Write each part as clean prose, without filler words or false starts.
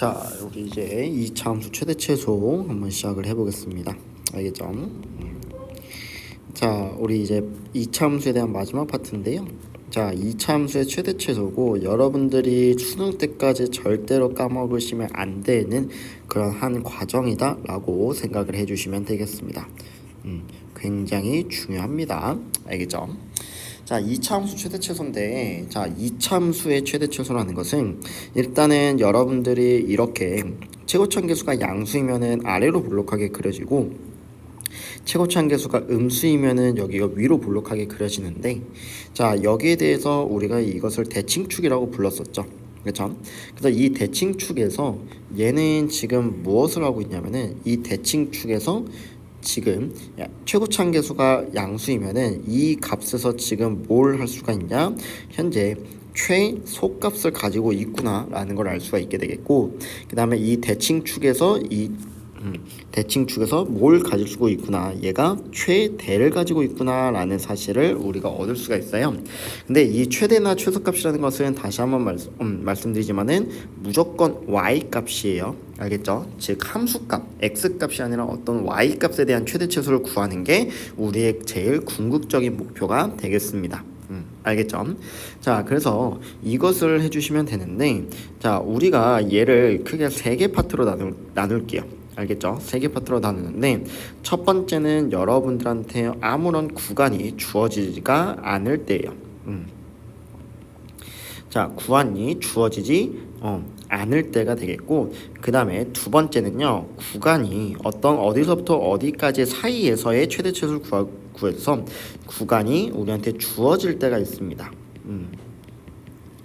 자, 우리 이제 이차함수 최대 최소 한번 시작을 해보겠습니다. 알겠죠? 자, 우리 이제 이차함수에 대한 마지막 파트인데요. 자, 이차함수의 최대 최소고 여러분들이 수능 때까지 절대로 까먹으시면 안 되는 그런 한 과정이다라고 생각을 해주시면 되겠습니다. 굉장히 중요합니다. 알겠죠? 자, 이차함수 최대 최소인데, 자, 이차함수의 최대 최소라는 것은 일단은 여러분들이 이렇게 최고차함계수가 양수이면은 아래로 볼록하게 그려지고, 최고차함계수가 음수이면은 여기가 위로 볼록하게 그려지는데, 자, 여기에 대해서 우리가 이것을 대칭축이라고 불렀었죠. 그렇죠? 그래서 이 대칭축에서 얘는 지금 무엇을 하고 있냐면은 이 대칭축에서 지금 최고차함계수가 양수이면은 이 값에서 지금 뭘 할 수가 있냐? 현재 최소값을 가지고 있구나 라는 걸 알 수가 있게 되겠고, 그 다음에 이 대칭축에서 대칭축에서 뭘 가지고 있구나, 얘가 최대를 가지고 있구나 라는 사실을 우리가 얻을 수가 있어요. 근데 이 최대나 최소값이라는 것은 다시 한번 말씀드리지만은 무조건 y값이에요. 알겠죠? 즉 함수값 x값이 아니라 어떤 y값에 대한 최대 최소를 구하는 게 우리의 제일 궁극적인 목표가 되겠습니다. 알겠죠? 자, 그래서 이것을 해주시면 되는데, 자, 우리가 얘를 크게 3개 파트로 나눌게요. 알겠죠? 3개 파트로 나누는데, 첫 번째는 여러분들한테 아무런 구간이 주어지지가 않을 때예요. 자, 구간이 주어지지 않을 때가 되겠고, 그 다음에 두 번째는요, 구간이 어디서부터 어디까지 사이에서의 최대 최소를 구해서 구간이 우리한테 주어질 때가 있습니다.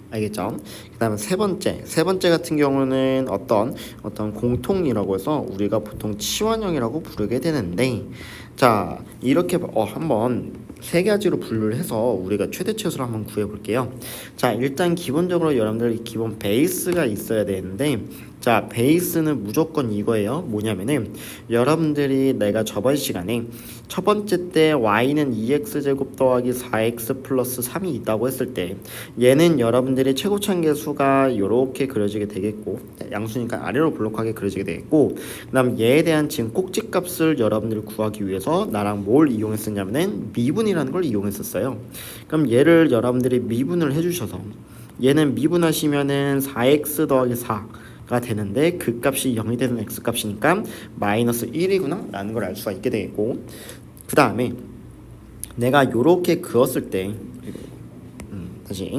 알겠죠? 그 다음에 세 번째 같은 경우는 어떤 공통이라고 해서 우리가 보통 치환형이라고 부르게 되는데, 자, 이렇게 한번 3가지로 분류를 해서 우리가 최대 최소를 한번 구해볼게요. 자, 일단 기본적으로 여러분들 기본 베이스가 있어야 되는데, 자, 베이스는 무조건 이거예요. 뭐냐면은 여러분들이 내가 저번 시간에 첫 번째 때 y는 2x제곱 더하기 4x 플러스 3이 있다고 했을 때, 얘는 여러분들이 최고차함계수가 이렇게 그려지게 되겠고, 양수니까 아래로 볼록하게 그려지게 되겠고, 그 다음 얘에 대한 지금 꼭지값을 여러분들이 구하기 위해서 나랑 뭘 이용했었냐면은 미분이라는 걸 이용했었어요. 그럼 얘를 여러분들이 미분을 해주셔서, 얘는 미분하시면은 4x 더하기 4가 되는데 그 값이 0이 되는 x값이니까 마이너스 1이구나 라는 걸 알 수가 있게 되겠고, 그 다음에 내가 요렇게 그었을 때, 다시,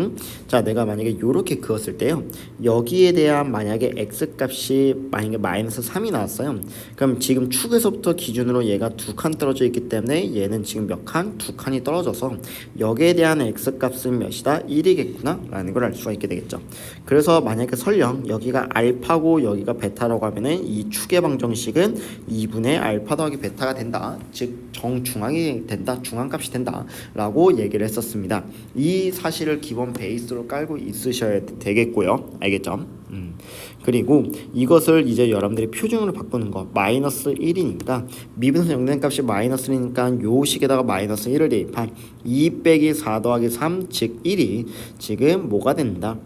자, 내가 만약에 요렇게 그었을 때요, 여기에 대한 만약에 x값이 만약에 마이너스 3이 나왔어요. 그럼 지금 축에서부터 기준으로 얘가 2칸 떨어져 있기 때문에 얘는 지금 몇 칸? 2칸이 떨어져서 여기에 대한 x값은 몇이다? 1이겠구나 라는 걸 알 수가 있게 되겠죠. 그래서 만약에 설령 여기가 알파고 여기가 베타라고 하면은 이 축의 방정식은 2분의 알파 더하기 베타가 된다, 즉 정중앙이 된다, 중앙값이 된다 라고 얘기를 했었습니다. 이 사실을 기본 베이스로 깔고 있으셔야 되겠고요. 알겠죠? 그리고 이것을 이제 여러분들이 표준으로 바꾸는 거, 마이너스 1이니까 미분에서 0된 값이 마이너스 1이니까 요 식에다가 마이너스 1을 대입한 2 빼기 4 더하기 3, 즉 1이 지금 뭐가 된다?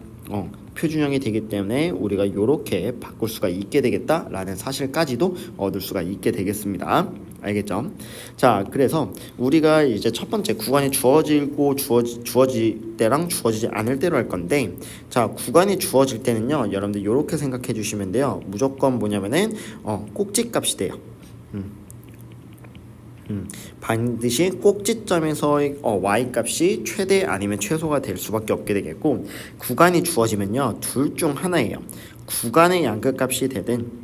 표준형이 되기 때문에 우리가 이렇게 바꿀 수가 있게 되겠다라는 사실까지도 얻을 수가 있게 되겠습니다. 알겠죠? 자, 그래서 우리가 이제 첫 번째 구간이 주어질 때랑 주어지지 않을 때로 할 건데, 자, 구간이 주어질 때는요, 여러분들 이렇게 생각해 주시면 돼요. 무조건 뭐냐면은 꼭지값이 돼요. 반드시 꼭지점에서의 y값이 최대 아니면 최소가 될 수밖에 없게 되겠고, 구간이 주어지면요, 둘 중 하나예요. 구간의 양끝값이 되든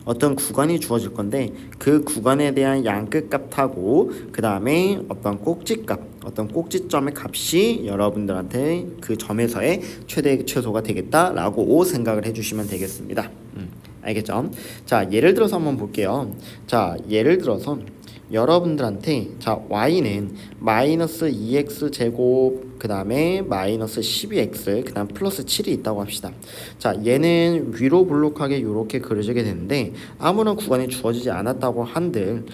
어떤 구간이 주어질 건데, 그 구간에 대한 양끝값하고 그 다음에 어떤 꼭지값, 어떤 꼭지점의 값이 여러분들한테 그 점에서의 최대 최소가 되겠다라고 생각을 해주시면 되겠습니다. 알겠죠? 자, 예를 들어서 한번 볼게요. 자, 예를 들어서 여러분들한테, 자, y는 마이너스 2x 제곱 그 다음에 마이너스 12x 그 다음 플러스 7이 있다고 합시다. 자, 얘는 위로 볼록하게 이렇게 그려지게 되는데 아무런 구간이 주어지지 않았다고 한들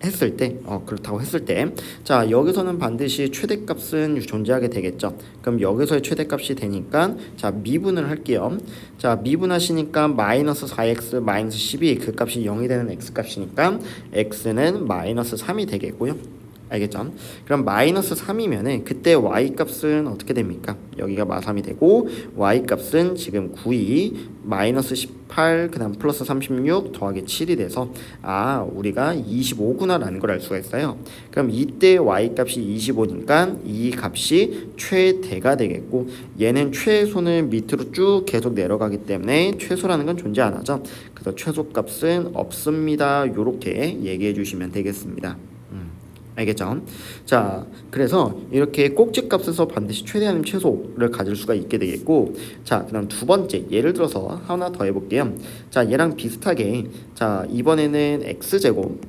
했을 때, 그렇다고 했을 때, 자, 여기서는 반드시 최대값은 존재하게 되겠죠. 그럼 여기서의 최대값이 되니까, 자, 미분을 할게요. 자, 미분하시니까 마이너스 4x 마이너스 12 그 값이 0이 되는 x 값이니까 x는 마이너스 3이 되겠고요. 알겠죠? 그럼 마이너스 3이면은 그때 y 값은 어떻게 됩니까? 여기가 마3이 되고 y 값은 지금 9이 마이너스 18 그다음 플러스 36 더하기 7이 돼서 우리가 25구나 라는 걸 알 수가 있어요. 그럼 이때 y 값이 25니까 이 값이 최대가 되겠고 얘는 최소는 밑으로 쭉 계속 내려가기 때문에 최소라는 건 존재 안 하죠. 그래서 최소 값은 없습니다. 요렇게 얘기해 주시면 되겠습니다. 알겠죠? 자, 그래서 이렇게 꼭지값에서 반드시 최대 아니면 최소를 가질 수가 있게 되겠고, 자, 그다음 두 번째 예를 들어서 하나 더 해볼게요. 자, 얘랑 비슷하게, 자, 이번에는 x제곱,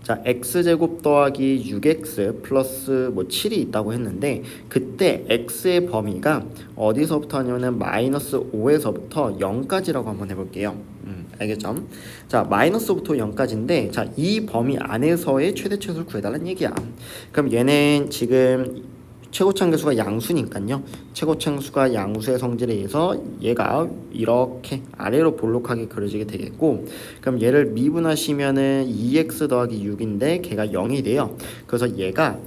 자, x제곱 더하기 6x 플러스 7이 있다고 했는데 그때 x의 범위가 어디서부터 하냐면 마이너스 5에서부터 0까지라고 한번 해볼게요. 알겠죠? 자, 마이너스부터 0까지인데 자, 이 범위 안에서의 최대 최소를 구해달라는 얘기야. 그럼 얘는 지금 최고차항계수가 양수니까요. 최고차항수가 양수의 성질에 의해서 얘가 이렇게 아래로 볼록하게 그려지게 되겠고, 그럼 얘를 미분하시면은 2x 더하기 6인데 걔가 0이 돼요. 그래서 얘가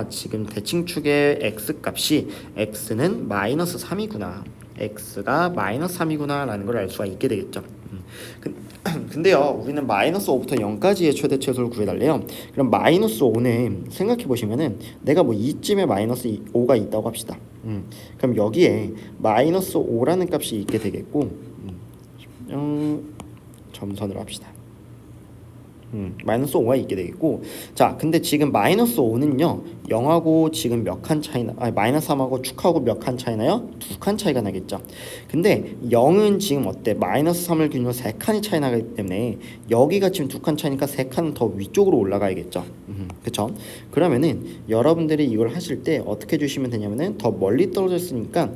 지금 대칭축의 x 값이 x는 마이너스 3이구나. x가 마이너스 3이구나 라는 걸 알 수가 있게 되겠죠. 근데요, 우리는 마이너스 5부터 0까지의 최대 최소를 구해달래요. 그럼 마이너스 5는 생각해 보시면은 내가 뭐 이쯤에 마이너스 5가 있다고 합시다. 그럼 여기에 마이너스 5라는 값이 있게 되겠고, 점선을 합시다. 마이너스 5가 있게 되겠고, 자, 근데 지금 마이너스 5는요 0하고 지금 몇 칸 차이나, 마이너스 3하고 축하하고 몇 칸 차이나요? 2칸 차이가 나겠죠. 근데 0은 지금 어때? 마이너스 3을 기준으로 3칸이 차이 나기 때문에 여기가 지금 2칸 차이니까 3칸은 더 위쪽으로 올라가야겠죠. 그쵸? 그러면은 여러분들이 이걸 하실 때 어떻게 주시면 되냐면은 더 멀리 떨어져 있으니까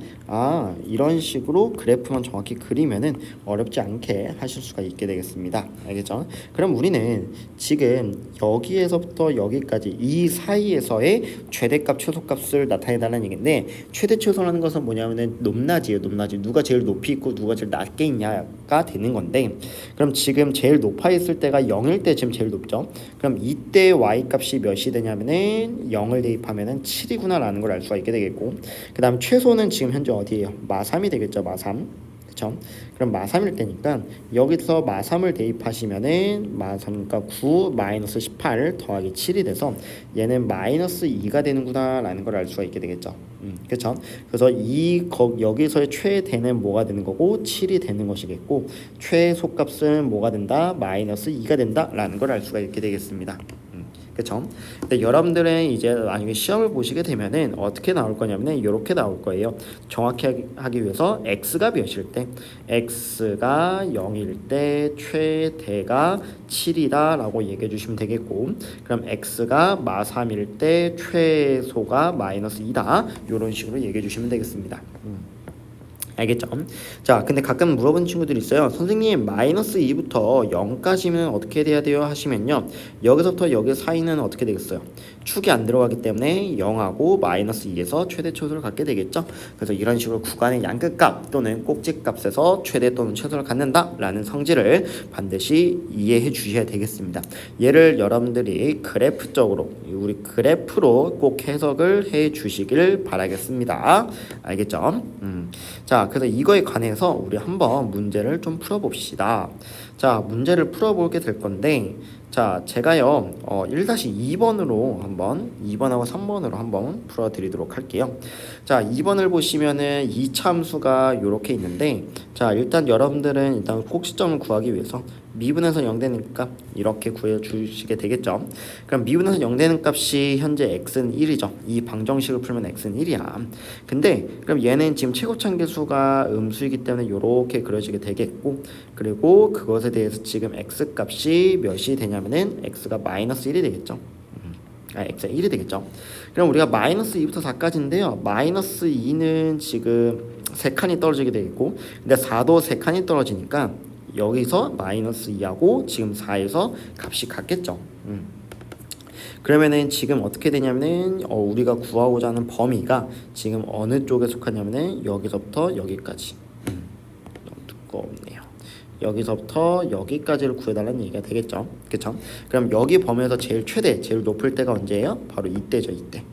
이런 식으로 그래프만 정확히 그리면은 어렵지 않게 하실 수가 있게 되겠습니다. 알겠죠? 그럼 우리는 지금 여기에서부터 여기까지 이 사이에서의 최대값 최소값을 나타내달라는 얘기인데, 최대 최소라는 것은 뭐냐면은 높낮이에요. 높낮이. 누가 제일 높이 있고 누가 제일 낮게 있냐가 되는 건데, 그럼 지금 제일 높아 있을 때가 0일 때 지금 제일 높죠. 그럼 이때 y 값이 몇이 되냐면은 0을 대입하면은 7이구나 라는 걸 알 수가 있게 되겠고, 그 다음 최소는 지금 현재 어디에요? 마3이 되겠죠. 마3. 그쵸? 그럼 마3일 때니까 여기서 마3을 대입하시면은 마3, 그러니까 9 마이너스 18 더하기 7이 돼서 얘는 마이너스 2가 되는구나 라는 걸 알 수가 있게 되겠죠. 그쵸? 그래서 여기서의 최대는 뭐가 되는 거고 7이 되는 것이겠고, 최소값은 뭐가 된다? 마이너스 2가 된다 라는 걸 알 수가 있게 되겠습니다. 그쵸? 근데 여러분들은 이제 만약에 시험을 보시게 되면은 어떻게 나올 거냐면은 이렇게 나올 거예요. 정확히 하기 위해서 x가 몇일 때, x가 0일 때 최대가 7이다 라고 얘기해 주시면 되겠고, 그럼 x가 마3일 때 최소가 마이너스 2다 이런 식으로 얘기해 주시면 되겠습니다. 알겠죠? 자, 근데 가끔 물어보는 친구들이 있어요. 선생님, 마이너스 2부터 0까지는 어떻게 돼야 돼요? 하시면요, 여기서부터 여기 사이는 어떻게 되겠어요? 축이 안 들어가기 때문에 0하고 마이너스 2에서 최대 최소를 갖게 되겠죠. 그래서 이런 식으로 구간의 양끝값 또는 꼭지값에서 최대 또는 최소를 갖는다 라는 성질을 반드시 이해해 주셔야 되겠습니다. 얘를 여러분들이 그래프적으로, 우리 그래프로 꼭 해석을 해 주시길 바라겠습니다. 알겠죠? 자, 그래서 이거에 관해서 우리 한번 문제를 좀 풀어봅시다. 자, 문제를 풀어보게 될 건데, 자, 제가요 1-2번으로 한번 2번하고 3번으로 한번 풀어드리도록 할게요. 자, 2번을 보시면은 이 참수가 이렇게 있는데, 자, 일단 여러분들은 일단 꼭지점을 구하기 위해서 미분에서 0 되는 값 이렇게 구해주시게 되겠죠. 그럼 미분에서 0 되는 값이 현재 x는 1이죠. 이 방정식을 풀면 x는 1이야. 근데 그럼 얘는 지금 최고차항계수가 음수이기 때문에 이렇게 그려지게 되겠고, 그리고 그것에 대해서 지금 x 값이 몇이 되냐면은 x가 마이너스 1이 되겠죠. x가 1이 되겠죠. 그럼 우리가 마이너스 2부터 4까지인데요. 마이너스 2는 지금 3칸이 떨어지게 되겠고, 근데 4도 3칸이 떨어지니까 여기서 마이너스 2하고 지금 4에서 값이 같겠죠. 그러면은 지금 어떻게 되냐면은 우리가 구하고자 하는 범위가 지금 어느 쪽에 속하냐면은 여기서부터 여기까지. 너무 두껍네요. 여기서부터 여기까지를 구해달라는 얘기가 되겠죠. 그쵸? 그럼 여기 범위에서 제일 최대, 제일 높을 때가 언제예요? 바로 이때죠, 이때.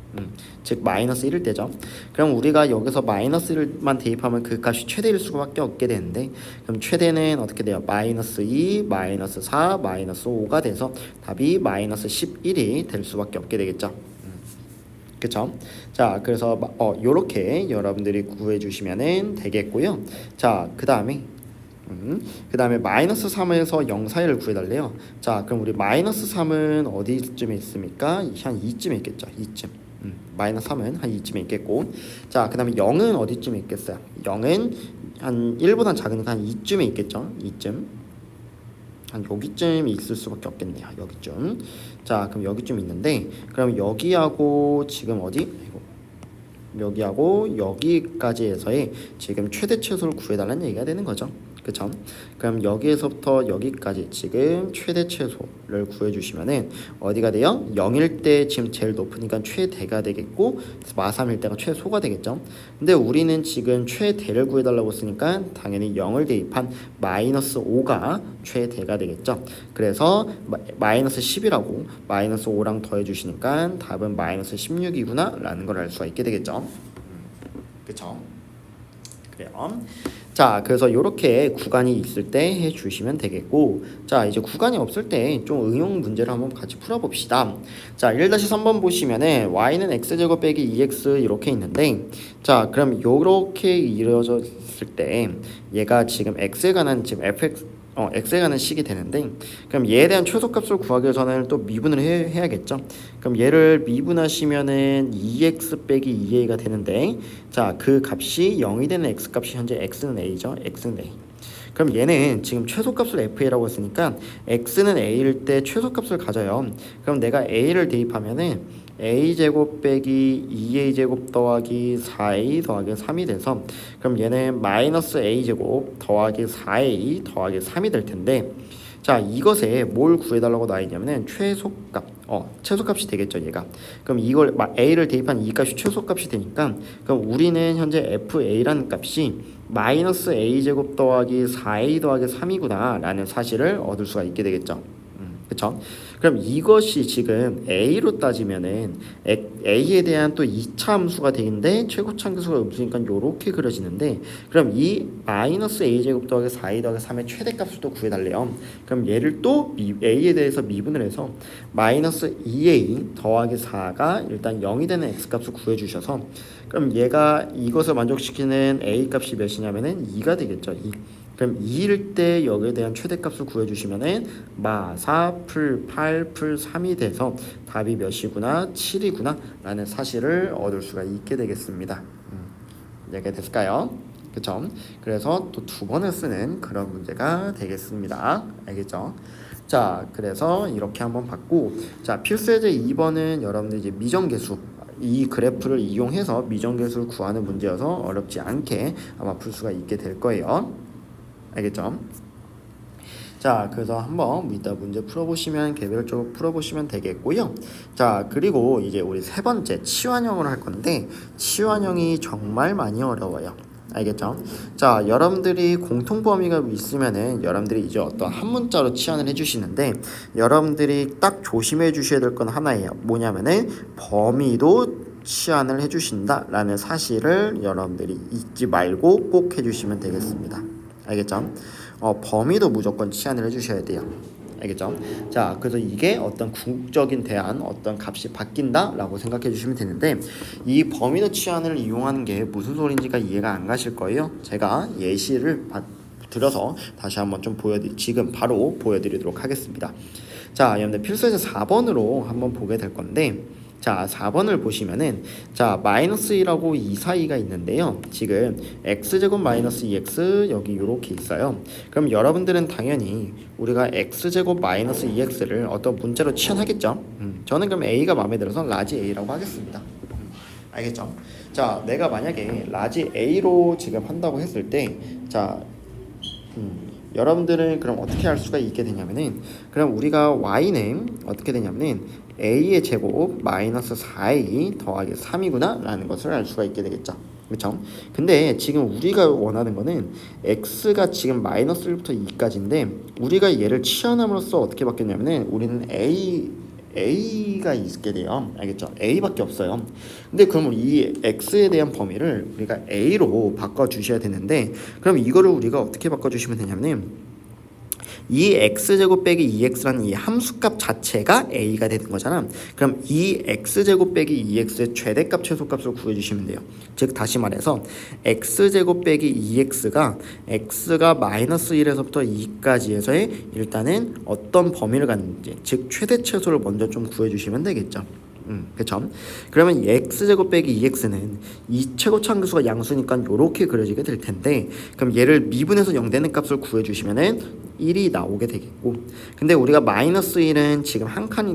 즉 마이너스 1일 때죠. 그럼 우리가 여기서 마이너스 1만 대입하면 그 값이 최대일 수밖에 없게 되는데, 그럼 최대는 어떻게 돼요? 마이너스 2, 마이너스 4, 마이너스 5가 돼서 답이 마이너스 11이 될 수밖에 없게 되겠죠. 그쵸? 자, 그래서 요렇게 여러분들이 구해 주시면은 되겠고요. 자, 그 다음에 마이너스 3에서 0 사이를 구해달래요. 자, 그럼 우리 마이너스 3은 어디쯤에 있습니까? 한 2쯤에 있겠죠. 2쯤. 마이너스 3은 한 2쯤에 있겠고, 자, 그 다음에 0은 어디쯤에 있겠어요? 0은 한 1보다 작으니까 한 2쯤에 있겠죠. 2쯤. 한 여기쯤 있을 수밖에 없겠네요. 여기쯤. 자, 그럼 여기쯤 있는데, 그럼 여기하고 지금 어디? 여기하고 여기까지 해서의 지금 최대 최소를 구해달라는 얘기가 되는 거죠. 그쵸? 그럼 여기에서부터 여기까지 지금 최대 최소를 구해주시면은 어디가 돼요? 0일 때 지금 제일 높으니까 최대가 되겠고, 마3일 때가 최소가 되겠죠. 근데 우리는 지금 최대를 구해달라고 했으니까 당연히 0을 대입한 마이너스 5가 최대가 되겠죠. 그래서 마이너스 10이라고 마이너스 5랑 더해주시니까 답은 마이너스 16이구나 라는 걸 알 수가 있게 되겠죠. 그쵸? 그래요. 자, 그래서 이렇게 구간이 있을 때 해주시면 되겠고, 자, 이제 구간이 없을 때 좀 응용 문제를 한번 같이 풀어봅시다. 자, 1-3번 보시면은 y는 x제곱 빼기 2x 이렇게 있는데, 자, 그럼 이렇게 이루어졌을 때 얘가 지금 x에 관한 지금 x에 관한 식이 되는데, 그럼 얘에 대한 최소값을 구하기 위해서는 또 미분을 해야겠죠. 그럼 얘를 미분하시면은 2x 빼기 2a가 되는데, 자, 그 값이 0이 되는 x값이 현재 x는 a죠. x는 a. 그럼 얘는 지금 최소값을 fa라고 했으니까 x는 a일 때 최소값을 가져요. 그럼 내가 a를 대입하면은 a제곱 빼기 2a제곱 더하기 4a 더하기 3이 돼서, 그럼 얘는 마이너스 a제곱 더하기 4a 더하기 3이 될 텐데, 자, 이것에 뭘 구해달라고 나와 있냐면은 최소값, 최소값이 되겠죠, 얘가. 그럼 이걸 a를 대입한 이 값이 최소값이 되니까, 그럼 우리는 현재 fa라는 값이 마이너스 a제곱 더하기 4a 더하기 3이구나 라는 사실을 얻을 수가 있게 되겠죠. 그쵸? 그럼 이것이 지금 a로 따지면은 a에 대한 또 2차 함수가 되는데 최고차 함수가 없으니까 이렇게 그려지는데, 그럼 이 마이너스 a제곱 더하기 4a 더하기 3의 최대값을 또 구해달래요. 그럼 얘를 또 a에 대해서 미분을 해서 마이너스 2a 더하기 4가 일단 0이 되는 x값을 구해주셔서, 그럼 얘가 이것을 만족시키는 a 값이 몇이냐면은 2가 되겠죠. 2. 그럼 2일 때 여기에 대한 최대값을 구해주시면은 마4 풀 8 풀 3이 돼서 답이 몇이구나? 7이구나 라는 사실을 얻을 수가 있게 되겠습니다. 이해가 됐을까요? 그쵸? 그래서 또 두 번을 쓰는 그런 문제가 되겠습니다. 알겠죠? 자, 그래서 이렇게 한번 봤고, 자, 필수예제 2번은 여러분들 이제 미정계수, 이 그래프를 이용해서 미정계수를 구하는 문제여서 어렵지 않게 아마 풀 수가 있게 될 거예요. 알겠죠? 자, 그래서 한번 이따 문제 풀어보시면 개별적으로 풀어보시면 되겠고요. 자, 그리고 이제 우리 세 번째 치환형으로 할 건데, 치환형이 정말 많이 어려워요. 알겠죠? 자, 여러분들이 공통 범위가 있으면은 여러분들이 이제 어떤 한 문자로 치환을 해주시는데, 여러분들이 딱 조심해 주셔야 될 건 하나예요. 뭐냐면은 범위도 치환을 해주신다 라는 사실을 여러분들이 잊지 말고 꼭 해주시면 되겠습니다. 알겠죠? 범위도 무조건 치환을 해주셔야 돼요. 알겠죠? 자, 그래서 이게 어떤 궁극적인 대안, 어떤 값이 바뀐다 라고 생각해 주시면 되는데, 이 범위도 치환을 이용하는 게 무슨 소리인지가 이해가 안 가실 거예요. 제가 예시를 들어서 다시 한번 좀 지금 바로 보여드리도록 하겠습니다. 자, 여러분들 필수에서 4번으로 한번 보게 될 건데, 자, 4번을 보시면은, 자, 마이너스 1하고 2 사이가 있는데요. 지금 x제곱 마이너스 2x 여기 이렇게 있어요. 그럼 여러분들은 당연히 우리가 x제곱 마이너스 2x를 어떤 문자로 치환하겠죠. 저는 그럼 a가 마음에 들어서 라지 a라고 하겠습니다. 알겠죠? 자, 내가 만약에 라지 a로 지금 한다고 했을 때, 자, 여러분들은 그럼 어떻게 할 수가 있게 되냐면은 그럼 우리가 y는 어떻게 되냐면은 a의 제곱 마이너스 4a 더하기 3이구나 라는 것을 알 수가 있게 되겠죠. 그렇죠? 근데 지금 우리가 원하는 거는 x가 지금 마이너스 1부터 2까지인데 우리가 얘를 치환함으로써 어떻게 바뀌었냐면은 우리는 a가 있게 돼요. 알겠죠? a밖에 없어요. 근데 그럼 이 x에 대한 범위를 우리가 a로 바꿔 주셔야 되는데 그럼 이거를 우리가 어떻게 바꿔 주시면 되냐면 이 x제곱 빼기 2x라는 이 함수값 자체가 a가 되는 거잖아. 그럼 이 x제곱 빼기 2x의 최대값 최소값을 구해주시면 돼요. 즉 다시 말해서 x제곱 빼기 2x가 x가 마이너스 1에서부터 2까지 해서의 일단은 어떤 범위를 갖는지 즉 최대 최소를 먼저 좀 구해주시면 되겠죠. 그쵸? 그러면 x제곱 빼기 2x는 이 최고차함수가 양수니까 이렇게 그려지게 될 텐데 그럼 얘를 미분해서 0 되는 값을 구해주시면은 1이 나오게 되겠고 근데 우리가 마이너스 1은 지금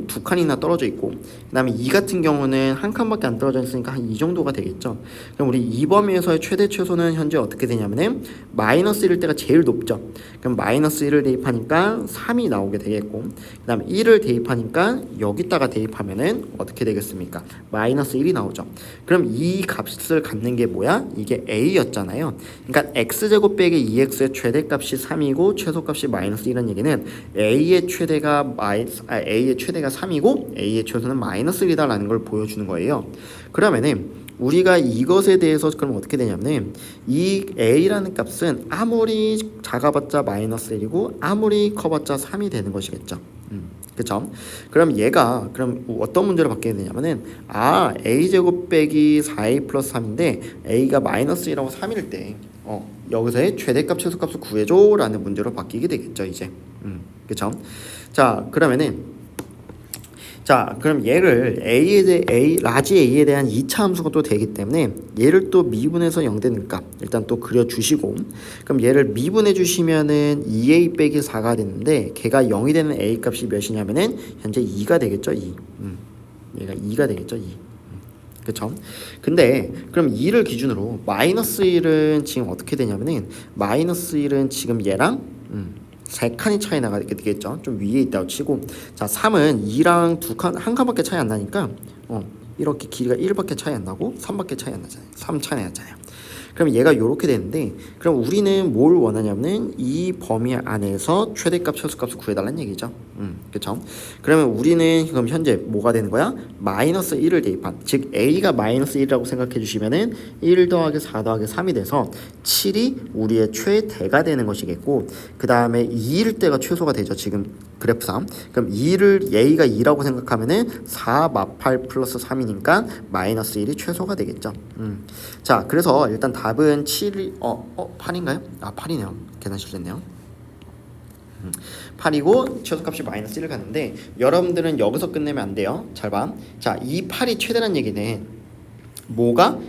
두 칸이나 떨어져 있고 그 다음에 2 같은 경우는 한 칸밖에 안 떨어져 있으니까 한 이 정도가 되겠죠. 그럼 우리 이 범위에서의 최대 최소는 현재 어떻게 되냐면은 마이너스 1일 때가 제일 높죠. 그럼 마이너스 1을 대입하니까 3이 나오게 되겠고 그 다음에 1을 대입하니까 여기다가 대입하면은 어떻게 되겠습니까? 마이너스 1이 나오죠. 그럼 이 값을 갖는 게 뭐야? 이게 a였잖아요. 그러니까 x제곱 빼기 2x의 최대값이 3이고 최소값이 마이너스 1이라는 얘기는 a의 최대가 3이고 a의 최소는 마이너스 1이다라는 걸 보여주는 거예요. 그러면은 우리가 이것에 대해서 그럼 어떻게 되냐면 이 a라는 값은 아무리 작아봤자 마이너스 1이고 아무리 커봤자 3이 되는 것이겠죠. 그쵸? 그럼 얘가 그럼 어떤 문제를 받게 되냐면은 a제곱 빼기 4a 플러스 3인데 a가 마이너스 1하고 3일 때 여기서의 최대값 최소값을 구해줘 라는 문제로 바뀌게 되겠죠 이제. 그쵸? 자 그러면은 그럼 얘를 라지 a에 대한 2차 함수가 또 되기 때문에 얘를 또 미분해서 0 되는 값 일단 또 그려주시고 그럼 얘를 미분해 주시면은 2a 빼기 4가 되는데 걔가 0이 되는 a 값이 몇이냐면은 현재 2가 되겠죠 2. 얘가 2가 되겠죠 2. 그쵸? 근데 그럼 2를 기준으로 마이너스 1은 지금 어떻게 되냐면은 마이너스 1은 지금 얘랑 3칸이 차이 나게 되겠죠. 좀 위에 있다고 치고 자 3은 2랑 한 칸밖에 차이 안 나니까 이렇게 길이가 1밖에 차이 안 나고 3밖에 차이 안 나잖아요. 3 차이 나잖아요. 그럼 얘가 이렇게 되는데 그럼 우리는 뭘 원하냐면은 이 범위 안에서 최대값 최소값을 구해달라는 얘기죠. 그쵸? 그러면 우리는 그럼 현재 뭐가 되는 거야? 마이너스 1을 대입한 즉 a가 마이너스 1이라고 생각해 주시면은 1 더하기 4 더하기 3이 돼서 7이 우리의 최대가 되는 것이겠고 그 다음에 2일 때가 최소가 되죠. 지금 그래프상 그럼 2를 a가 2라고 생각하면은 4 마팔 플러스 3이니까 마이너스 1이 최소가 되겠죠. 자 그래서 일단 답은 7이 8인가요? 8이네요. 계산 실수했네요. 8이고 최소값이 마이너스 1을 갔는데 여러분들은 여기서 끝내면 안 돼요. 잘 봐. 자, 이 8이 최대란 얘기네. 뭐가?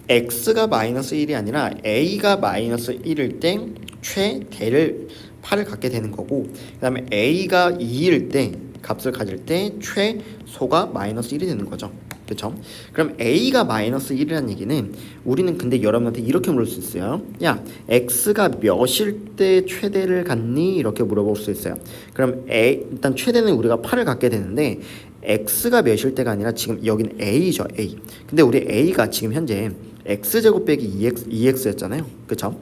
x가 마이너스 1이 아니라 a가 마이너스 1일 때 최대를 8을 갖게 되는 거고 그 다음에 a가 2일 때 값을 가질 때 최소가 마이너스 1이 되는 거죠. 그렇죠? 그럼 a가 마이너스 1이라는 얘기는 우리는 근데 여러분한테 이렇게 물을 수 있어요. 야, x가 몇일 때 최대를 갖니? 이렇게 물어볼 수 있어요. 그럼 일단 최대는 우리가 8을 갖게 되는데 x가 몇일 때가 아니라 지금 여기는 a죠. a. 근데 우리 a가 지금 현재 x제곱 빼기 2x였잖아요. 그렇죠?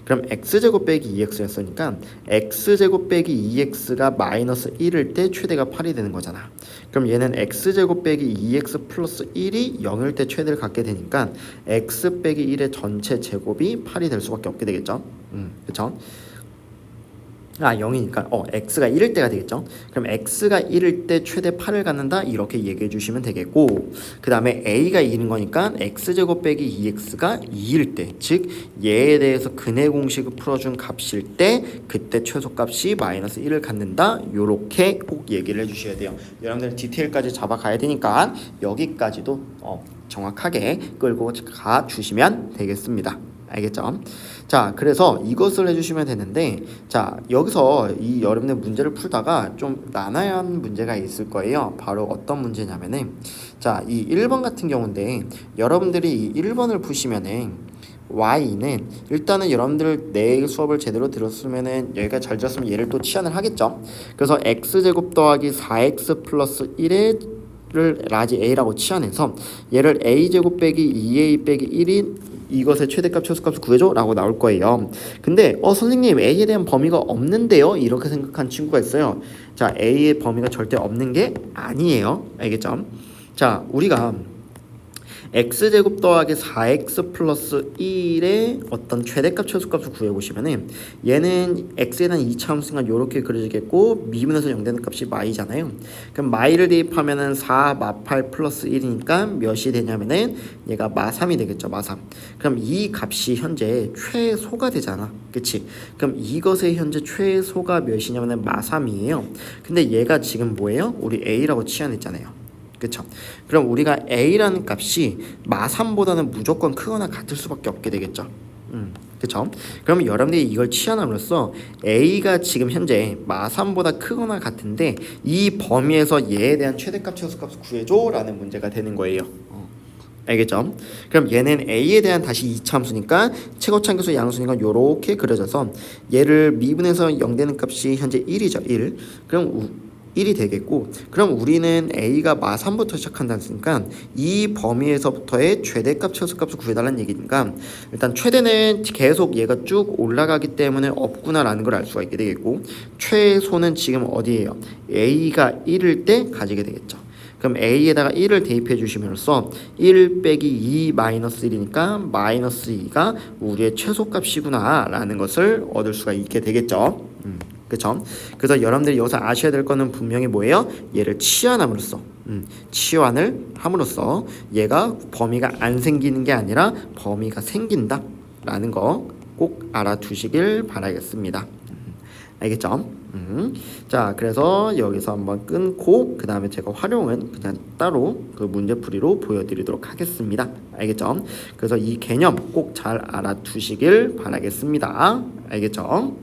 그럼 x제곱 빼기 2x였으니까 x제곱 빼기 2x가 마이너스 1일 때 최대가 8이 되는 거잖아. 그럼 얘는 x제곱 빼기 2x 플러스 1이 0일 때 최대를 갖게 되니까 x 빼기 1의 전체 제곱이 8이 될 수밖에 없게 되겠죠. 그렇죠? 0이니까 x가 1일 때가 되겠죠. 그럼 x가 1일 때 최대 8을 갖는다 이렇게 얘기해 주시면 되겠고 그 다음에 a가 1인 거니까 x제곱 빼기 2x가 2일 때 즉 얘에 대해서 근해 공식을 풀어준 값일 때 그때 최소값이 마이너스 1을 갖는다 요렇게 꼭 얘기를 해주셔야 돼요. 여러분들 디테일까지 잡아가야 되니까 여기까지도 정확하게 끌고 가 주시면 되겠습니다. 알겠죠? 자, 그래서 이것을 해주시면 되는데, 자, 여기서 이 여러분의 문제를 풀다가 좀 난해한 문제가 있을 거예요. 바로 어떤 문제냐면은, 자, 이 1번 같은 경우인데, 여러분들이 이 1번을 푸시면은, y는 일단은 여러분들 내 수업을 제대로 들었으면은 여기가 잘 들었으면 얘를 또 치환을 하겠죠. 그래서 x제곱 더하기 4x 플러스 1을 라지 a라고 치환해서 얘를 a제곱 빼기 2a 빼기 1인 이것의 최대값 최소값을 구해줘 라고 나올 거예요. 근데 선생님 a에 대한 범위가 없는데요 이렇게 생각한 친구가 있어요. 자, a의 범위가 절대 없는 게 아니에요. 알겠죠? 자, 우리가 x제곱 더하기 4x 플러스 1의 어떤 최대값 최소값을 구해보시면은 얘는 x에 대한 2차 함수가 이렇게 그려지겠고 미분에서 0되는 값이 마이잖아요. 그럼 마이를 대입하면은 4 마8 플러스 1이니까 몇이 되냐면은 얘가 마3이 되겠죠. 마3. 그럼 이 값이 현재 최소가 되잖아. 그치? 그럼 이것의 현재 최소가 몇이냐면은 마3이에요. 근데 얘가 지금 뭐예요? 우리 a라고 치환했잖아요. 그쵸? 그럼 우리가 a라는 값이 마3보다는 무조건 크거나 같을 수밖에 없게 되겠죠. 그쵸? 그러면 여러분들이 이걸 치환함으로써 a가 지금 현재 마3보다 크거나 같은데 이 범위에서 얘에 대한 최대값 최소값을 구해줘 라는 문제가 되는 거예요. 알겠죠? 그럼 얘는 a에 대한 다시 2차 함수니까 최고차함수 양수니까 요렇게 그려져서 얘를 미분해서 0되는 값이 현재 1이죠. 1. 그럼 1이 되겠고, 그럼 우리는 a가 마3부터 시작한다 했으니까 이 범위에서부터의 최대값 최소값을 구해달라는 얘기니까 일단 최대는 계속 얘가 쭉 올라가기 때문에 없구나라는 걸 알 수가 있게 되겠고, 최소는 지금 어디에요? a가 1일 때 가지게 되겠죠. 그럼 a에다가 1을 대입해 주시면서 1 빼기 2 마이너스 1이니까 마이너스 2가 우리의 최소값이구나 라는 것을 얻을 수가 있게 되겠죠. 그쵸? 그래서 여러분들이 여기서 아셔야 될 거는 분명히 뭐예요? 얘를 치환함으로써 치환을 함으로써 얘가 범위가 안 생기는 게 아니라 범위가 생긴다 라는 거 꼭 알아두시길 바라겠습니다. 알겠죠? 자, 그래서 여기서 한번 끊고 그 다음에 제가 활용은 그냥 따로 그 문제풀이로 보여드리도록 하겠습니다. 알겠죠? 그래서 이 개념 꼭 잘 알아두시길 바라겠습니다. 알겠죠?